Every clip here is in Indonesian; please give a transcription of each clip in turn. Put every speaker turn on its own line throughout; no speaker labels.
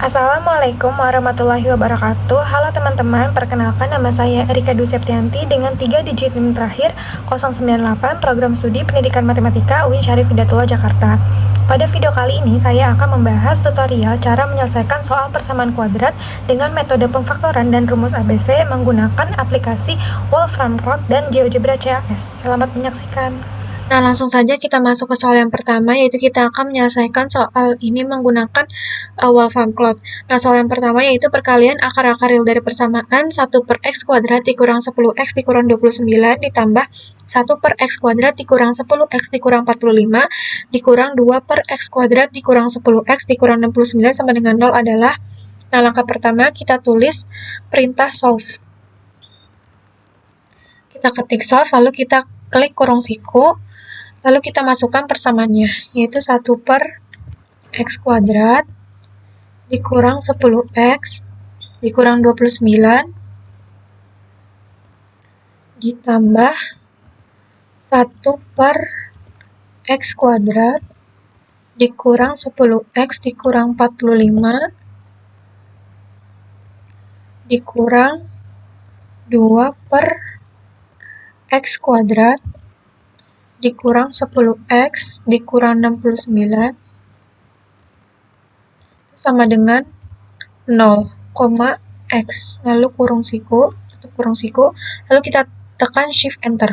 Assalamualaikum warahmatullahi wabarakatuh. Halo teman-teman, perkenalkan nama saya Erika Dwi Septianti dengan 3 digit NIM terakhir 098 Program Studi Pendidikan Matematika UIN Syarif Hidayatullah Jakarta. Pada video kali ini saya akan membahas tutorial cara menyelesaikan soal persamaan kuadrat dengan metode pemfaktoran dan rumus ABC menggunakan aplikasi Wolfram Plot dan GeoGebra CAS. Selamat menyaksikan.
Nah, langsung saja kita masuk ke soal yang pertama, yaitu kita akan menyelesaikan soal ini menggunakan Wolfram Plot. Nah, soal yang pertama yaitu perkalian akar-akar real dari persamaan 1 per x kuadrat dikurang 10x dikurang 29 ditambah 1 per x kuadrat dikurang 10x dikurang 45 dikurang 2 per x kuadrat dikurang 10x dikurang 69 sama dengan 0 adalah, nah langkah pertama kita tulis perintah solve. Kita ketik solve, lalu kita klik kurung siku. Lalu kita masukkan persamaannya, yaitu 1 per x kuadrat dikurang 10x dikurang 29 ditambah 1 per x kuadrat dikurang 10x dikurang 45 dikurang 2 per x kuadrat dikurang 10x dikurang 69 sama dengan 0, x. Lalu kurung siku, tutup kurung siku, lalu kita tekan shift enter.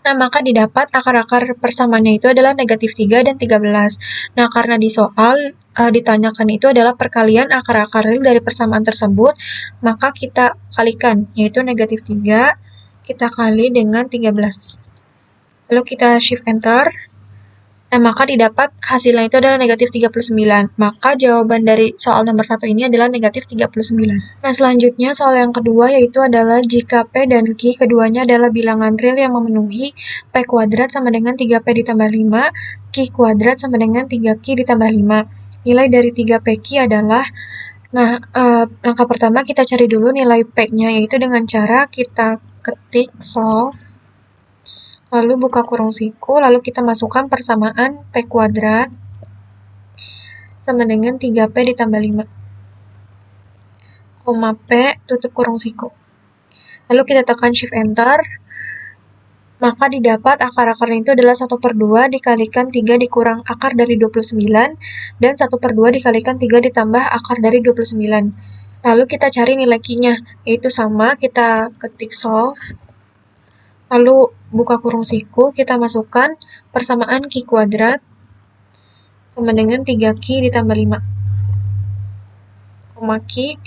Nah, maka didapat akar-akar persamaannya itu adalah negatif 3 dan 13. Nah, karena di soal ditanyakan itu adalah perkalian akar-akar real dari persamaan tersebut, maka kita kalikan, yaitu negatif 3 kita kali dengan 13. Lalu kita shift enter. Nah, maka didapat hasilnya itu adalah negatif 39. Maka jawaban dari soal nomor 1 ini adalah negatif 39. Nah, selanjutnya soal yang kedua yaitu adalah jika P dan Q keduanya adalah bilangan real yang memenuhi P kuadrat sama dengan 3P ditambah 5, Q kuadrat sama dengan 3Q ditambah 5. Nilai dari 3PQ adalah, nah, langkah pertama kita cari dulu nilai P-nya, yaitu dengan cara kita ketik solve, lalu buka kurung siku, lalu kita masukkan persamaan P kuadrat sama dengan 3P ditambah 5, P, tutup kurung siku. Lalu kita tekan shift enter, maka didapat akar-akarnya itu adalah 1 per 2 dikalikan 3 dikurang akar dari 29, dan 1 per 2 dikalikan 3 ditambah akar dari 29. Lalu kita cari nilai Q-nya, yaitu sama, kita ketik solve, lalu buka kurung siku, kita masukkan persamaan Q kuadrat sama dengan 3Q ditambah 5, Q,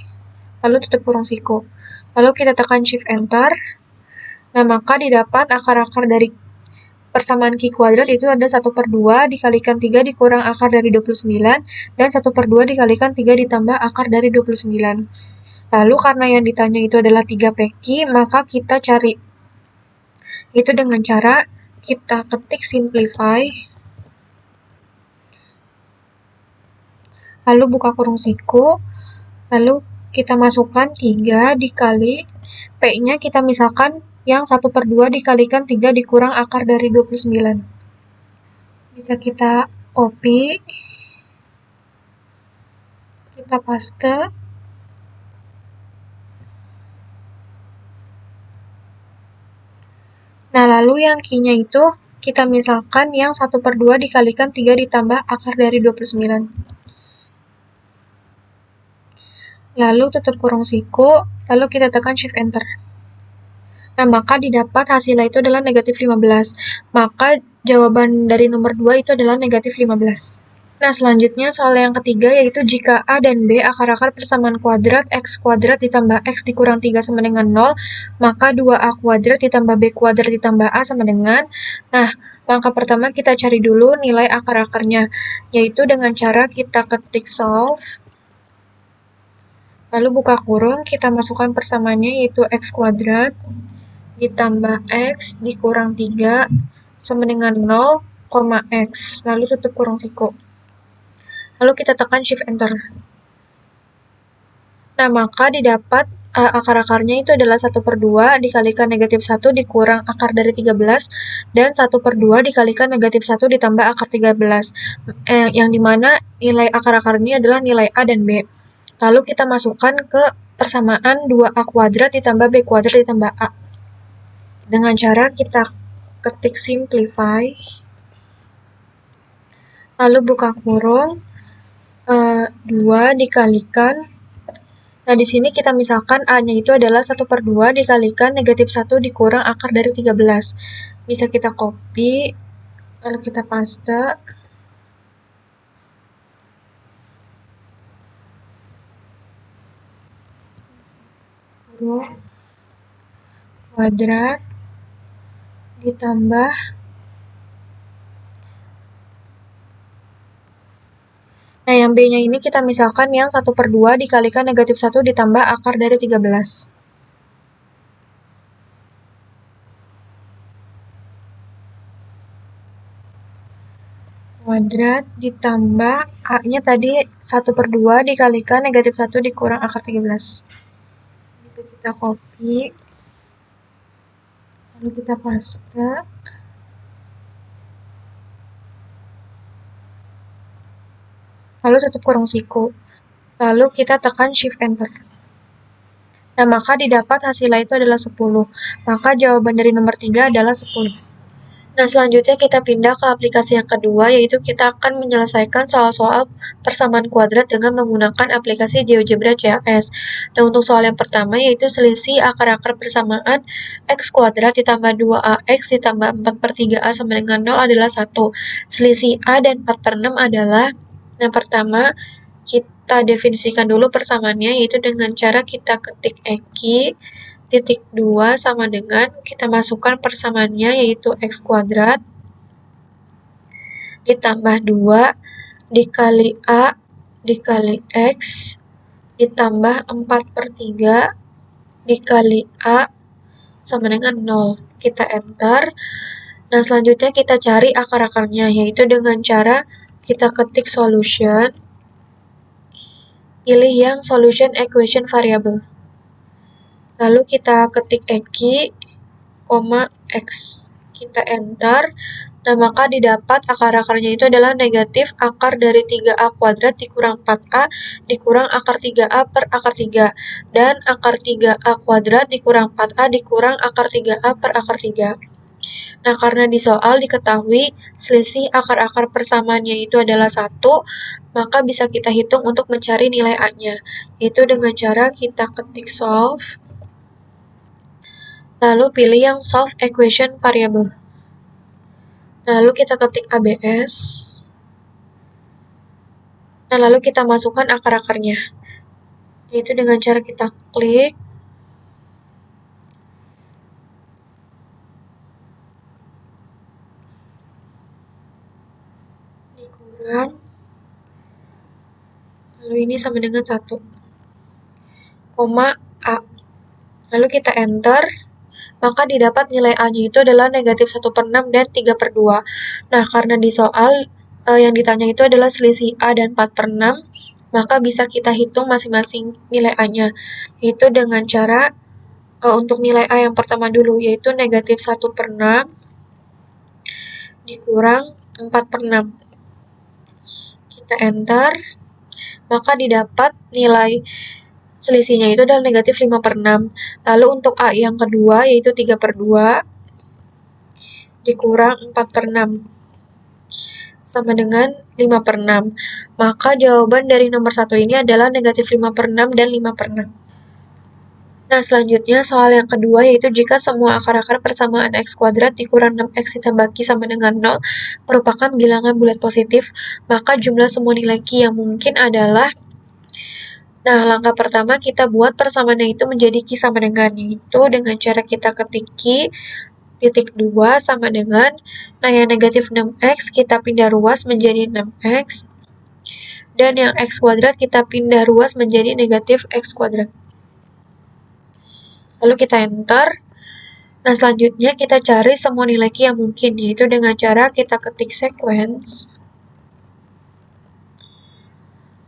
lalu tutup kurung siku. Lalu kita tekan shift enter. Nah, maka didapat akar-akar dari persamaan Q kuadrat itu ada 1 per 2 dikalikan 3 dikurang akar dari 29, dan 1 per 2 dikalikan 3 ditambah akar dari 29. Lalu karena yang ditanya itu adalah 3PQ, maka kita cari itu dengan cara kita ketik simplify, lalu buka kurung siku, lalu kita masukkan 3 dikali P-nya kita misalkan yang 1 per 2 dikalikan 3 dikurang akar dari 29. Bisa kita copy, kita paste, nah lalu yang Q-nya itu kita misalkan yang 1 per 2 dikalikan 3 ditambah akar dari 29. Lalu tutup kurung siku, lalu kita tekan shift enter. Nah, maka didapat hasilnya itu adalah negatif 15. Maka jawaban dari nomor 2 itu adalah negatif 15. Nah, selanjutnya soal yang ketiga yaitu jika A dan B akar-akar persamaan kuadrat x kuadrat ditambah x dikurang 3 sama dengan 0, maka 2A kuadrat ditambah B kuadrat ditambah A sama dengan, nah, langkah pertama kita cari dulu nilai akar-akarnya, yaitu dengan cara kita ketik solve, lalu buka kurung, kita masukkan persamaannya yaitu x kuadrat ditambah x dikurang 3 sama dengan 0, x, lalu tutup kurung siku. Lalu kita tekan shift enter. Nah, maka didapat akar-akarnya itu adalah 1/2 dikalikan negatif 1 dikurang akar dari 13, dan 1/2 dikalikan negatif 1 ditambah akar 13, yang dimana nilai akar-akarnya adalah nilai A dan B. Lalu kita masukkan ke persamaan 2A kuadrat ditambah B kuadrat ditambah A. Dengan cara kita ketik simplify, lalu buka kurung, 2 dikalikan. Nah, di sini kita misalkan A-nya itu adalah 1/2 dikalikan negatif 1 dikurang akar dari 13. Bisa kita copy, lalu kita paste. Kurung kuadrat ditambah Nah, yang B-nya ini kita misalkan yang 1/2 dikalikan negatif 1 ditambah akar dari 13. Kuadrat ditambah A-nya tadi 1/2 dikalikan negatif 1 dikurang akar 13. Bisa kita copy, lalu kita paste. Lalu tutup kurung siku. Lalu kita tekan Shift Enter. Nah, maka didapat hasilnya itu adalah 10. Maka jawaban dari nomor 3 adalah 10. Nah, selanjutnya kita pindah ke aplikasi yang kedua, yaitu kita akan menyelesaikan soal-soal persamaan kuadrat dengan menggunakan aplikasi GeoGebra CAS. Nah, untuk soal yang pertama yaitu selisih akar-akar persamaan X kuadrat ditambah 2AX ditambah 4/3A sama dengan 0 adalah 1. Selisih A dan 4/6 adalah, yang pertama, kita definisikan dulu persamaannya, yaitu dengan cara kita ketik X titik 2 sama dengan, kita masukkan persamaannya, yaitu X kuadrat ditambah 2 dikali A dikali X ditambah 4/3 dikali A sama dengan 0. Kita enter. Nah, selanjutnya kita cari akar-akarnya, yaitu dengan cara kita ketik solution, pilih yang solution equation variable. Lalu kita ketik X, kita enter. Nah, maka didapat akar-akarnya itu adalah negatif akar dari 3A kuadrat dikurang 4A dikurang akar 3A per akar 3. Dan akar 3A kuadrat dikurang 4A dikurang akar 3A per akar 3. Nah, karena di soal diketahui selisih akar-akar persamaannya itu adalah 1, maka bisa kita hitung untuk mencari nilai A-nya, yaitu dengan cara kita ketik solve, lalu pilih yang solve equation variable. Nah, lalu kita ketik ABS. Nah, lalu kita masukkan akar-akarnya, yaitu dengan cara kita klik, dikurang, lalu ini sama dengan 1, A. Lalu kita enter, maka didapat nilai A-nya itu adalah negatif 1/6 dan 3/2. Nah, karena di soal yang ditanya itu adalah selisih A dan 4/6, maka bisa kita hitung masing-masing nilai A-nya, yaitu dengan cara untuk nilai A yang pertama dulu, yaitu negatif 1/6 dikurang 4/6. Kita enter, maka didapat nilai selisihnya itu adalah negatif 5/6. Lalu untuk A yang kedua, yaitu 3/2 dikurang 4/6 sama dengan 5/6. Maka jawaban dari nomor 1 ini adalah negatif 5/6 dan 5/6. Nah, selanjutnya soal yang kedua, yaitu jika semua akar-akar persamaan X kuadrat dikurang 6X ditambah Q sama dengan 0 merupakan bilangan bulat positif, maka jumlah semua nilai Q yang mungkin adalah. Nah, langkah pertama kita buat persamaannya itu menjadi Q sama dengan, yaitu dengan cara kita ketik Q titik 2 sama dengan, nah yang negatif 6X kita pindah ruas menjadi 6X, dan yang X kuadrat kita pindah ruas menjadi negatif X kuadrat. Lalu kita enter. Nah, selanjutnya kita cari semua nilai Q yang mungkin, yaitu dengan cara kita ketik sequence.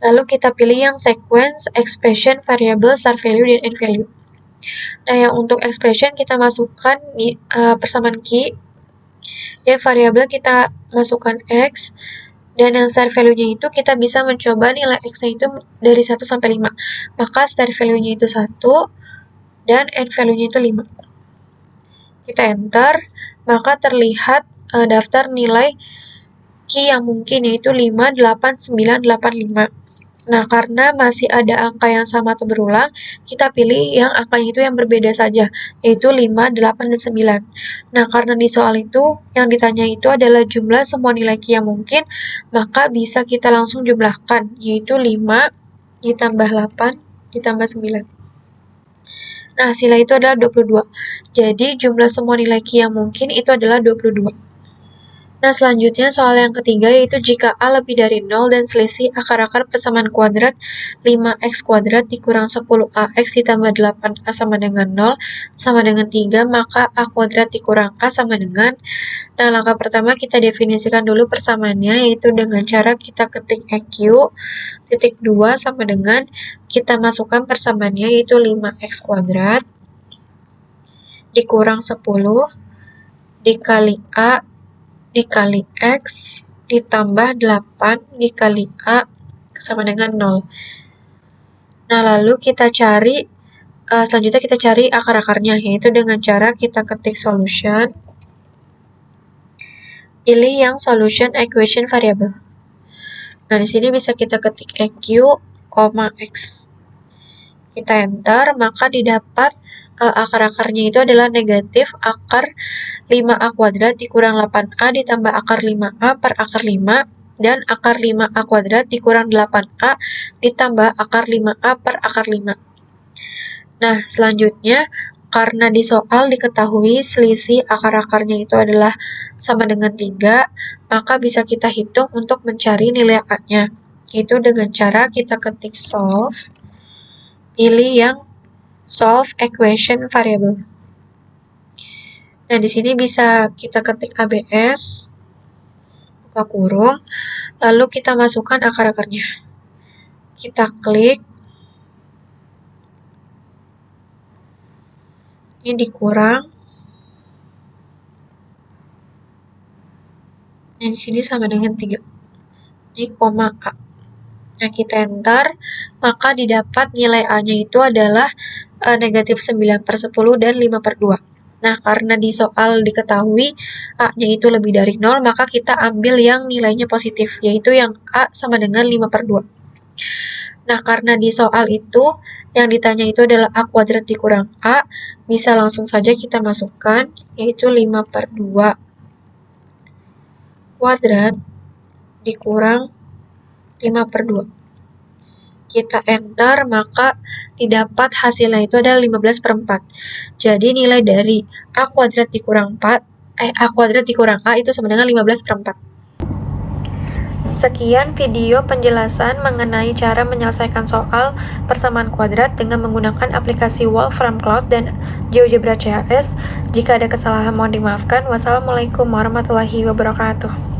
Lalu kita pilih yang sequence, expression, variable, start value, dan end value. Nah, yang untuk expression kita masukkan persamaan Q, ya variabel kita masukkan X, dan yang start value-nya itu kita bisa mencoba nilai X-nya itu dari 1 sampai 5. Maka start value-nya itu 1, dan end value-nya itu 5. Kita enter, maka terlihat daftar nilai Q yang mungkin, yaitu 5, 8, 9, 8, 5. Nah, karena masih ada angka yang sama atau berulang, kita pilih yang angkanya itu yang berbeda saja, yaitu 5, 8, dan 9. Nah, karena di soal itu, yang ditanya itu adalah jumlah semua nilai Q yang mungkin, maka bisa kita langsung jumlahkan, yaitu 5 ditambah 8 ditambah 9. Nah, hasilnya itu adalah 22. Jadi, jumlah semua nilai Q yang mungkin itu adalah 22. Nah, selanjutnya soal yang ketiga yaitu jika A lebih dari 0 dan selisih akar-akar persamaan kuadrat 5x kuadrat dikurang 10ax ditambah 8a sama dengan 0 sama dengan 3, maka A kuadrat dikurang A sama dengan. Nah, langkah pertama kita definisikan dulu persamaannya, yaitu dengan cara kita ketik EQ, titik 2 sama dengan, kita masukkan persamaannya yaitu 5x kuadrat dikurang 10 dikali A dikali X ditambah 8 dikali A sama dengan 0. Nah, lalu kita cari, selanjutnya kita cari akar-akarnya, yaitu dengan cara kita ketik solution, pilih yang solution equation variable. Nah, di sini bisa kita ketik EQ, X. Kita enter, maka didapat akar-akarnya itu adalah negatif akar 5a kuadrat dikurang 8a ditambah akar 5a per akar 5, dan akar 5a kuadrat dikurang 8a ditambah akar 5a per akar 5. Nah, selanjutnya, karena di soal diketahui selisih akar-akarnya itu adalah sama dengan 3, maka bisa kita hitung untuk mencari nilai A-nya. Itu dengan cara kita ketik solve, pilih yang solve equation variable. Nah, di sini bisa kita ketik ABS, buka kurung, lalu kita masukkan akar-akarnya. Kita klik, ini dikurang, dan di sini sama dengan 3. Ini koma A. Nah, kita enter, maka didapat nilai A-nya itu adalah negatif 9/10 dan 5/2. Nah, karena di soal diketahui A-nya itu lebih dari 0, maka kita ambil yang nilainya positif, yaitu yang A sama dengan 5/2. Nah, karena di soal itu, yang ditanya itu adalah A kuadrat dikurang A, bisa langsung saja kita masukkan, yaitu 5/2 kuadrat dikurang 5/2. Kita enter, maka didapat hasilnya itu adalah 15/4. Jadi nilai dari A kuadrat dikurang A kuadrat dikurang A itu sama dengan 15/4.
Sekian video penjelasan mengenai cara menyelesaikan soal persamaan kuadrat dengan menggunakan aplikasi Wolfram Cloud dan GeoGebra CAS. Jika ada kesalahan mohon dimaafkan. Wassalamualaikum warahmatullahi wabarakatuh.